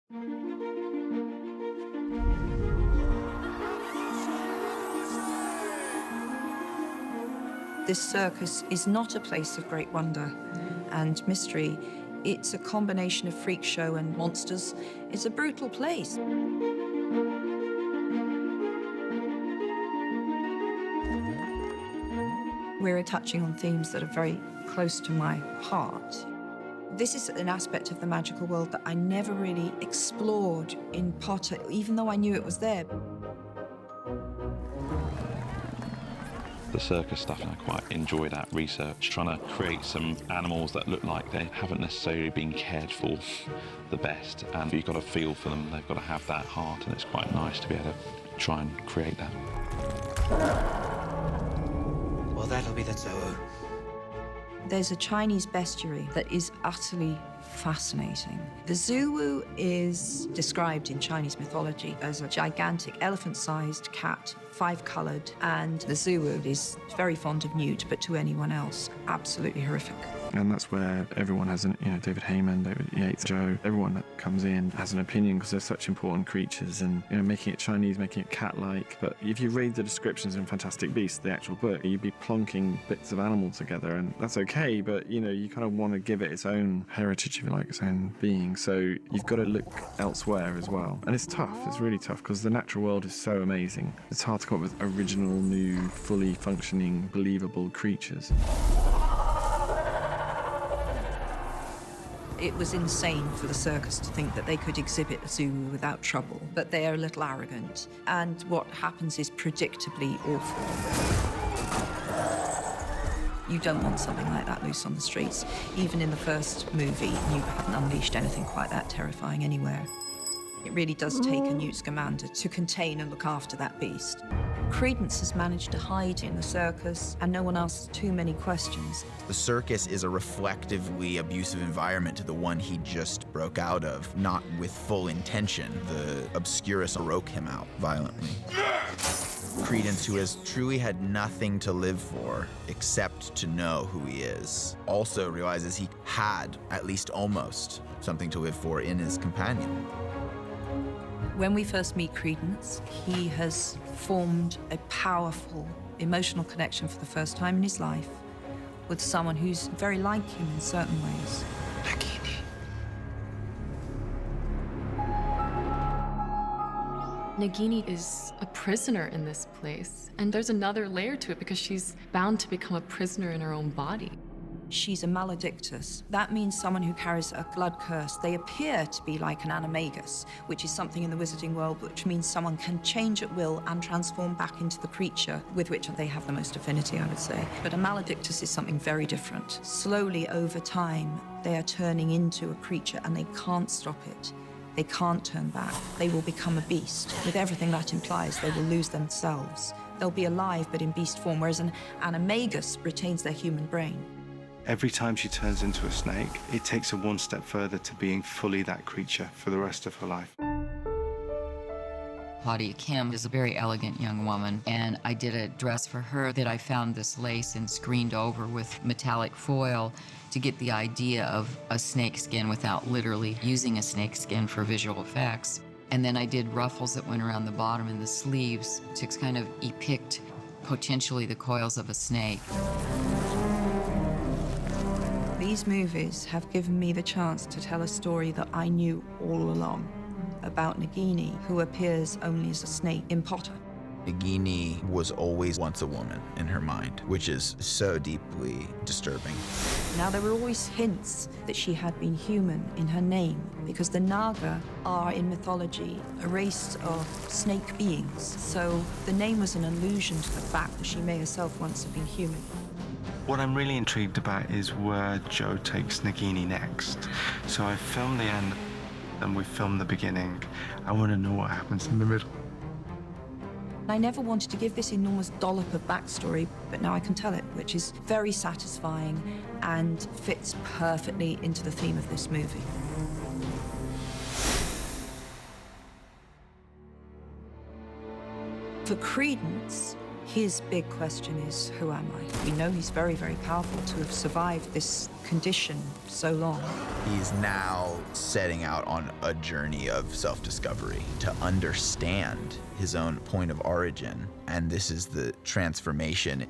This circus is not a place of great wonder and mystery. It's a combination of freak show and monsters. It's a brutal place. We're touching on themes that are very close to my heart. This is an aspect of the magical world that I never really explored in Potter, even though I knew it was there. The circus stuff, and I quite enjoy that research, trying to create some animals that look like they haven't necessarily been cared for the best, and you've got to feel for them, they've got to have that heart, and it's quite nice to be able to try and create that. Well, that'll be the zoo. There's a Chinese bestiary that is utterly fascinating. The Zulu is described in Chinese mythology as a gigantic elephant-sized cat, 5-colored, and the Zulu is very fond of newt, but to anyone else, absolutely horrific. And that's where everyone has an, David Heyman, David Yates, Joe, everyone that comes in has an opinion because they're such important creatures, and, making it Chinese, making it cat-like. But if you read the descriptions in Fantastic Beasts, the actual book, you'd be plonking bits of animal together, and that's okay, but, you kind of want to give it its own heritage, if you like, its own being. So you've got to look elsewhere as well. And it's tough, it's really tough, because the natural world is so amazing. It's hard to come up with original, new, fully functioning, believable creatures. It was insane for the circus to think that they could exhibit a Zulu without trouble, but they are a little arrogant, and what happens is predictably awful. You don't want something like that loose on the streets. Even in the first movie, you haven't unleashed anything quite that terrifying anywhere. It really does take a Newt Scamander to contain and look after that beast. Credence has managed to hide in the circus, and no one asks too many questions. The circus is a reflectively abusive environment to the one he just broke out of, not with full intention. The obscurus broke him out violently. Credence, who has truly had nothing to live for except to know who he is, also realizes he had, at least almost, something to live for in his companion. When we first meet Credence, he has formed a powerful emotional connection for the first time in his life with someone who's very like him in certain ways. Nagini. Nagini is a prisoner in this place, and there's another layer to it because she's bound to become a prisoner in her own body. She's a maledictus. That means someone who carries a blood curse. They appear to be like an animagus, which is something in the wizarding world, which means someone can change at will and transform back into the creature with which they have the most affinity, I would say. But a maledictus is something very different. Slowly, over time, they are turning into a creature, and they can't stop it. They can't turn back. They will become a beast. With everything that implies, they will lose themselves. They'll be alive, but in beast form, whereas an animagus retains their human brain. Every time she turns into a snake, it takes her one step further to being fully that creature for the rest of her life. Claudia Kim is a very elegant young woman, and I did a dress for her that I found this lace and screened over with metallic foil to get the idea of a snake skin without literally using a snake skin for visual effects. And then I did ruffles that went around the bottom and the sleeves to kind of depict potentially the coils of a snake. These movies have given me the chance to tell a story that I knew all along about Nagini, who appears only as a snake in Potter. Nagini was always once a woman in her mind, which is so deeply disturbing. Now, there were always hints that she had been human in her name, because the Naga are, in mythology, a race of snake beings. So the name was an allusion to the fact that she may herself once have been human. What I'm really intrigued about is where Joe takes Nagini next. So I filmed the end, and we filmed the beginning. I want to know what happens in the middle. I never wanted to give this enormous dollop of backstory, but now I can tell it, which is very satisfying and fits perfectly into the theme of this movie. For Credence, His big question is, who am I? We know he's very, very powerful to have survived this condition so long. He's now setting out on a journey of self-discovery to understand his own point of origin, and this is the transformation.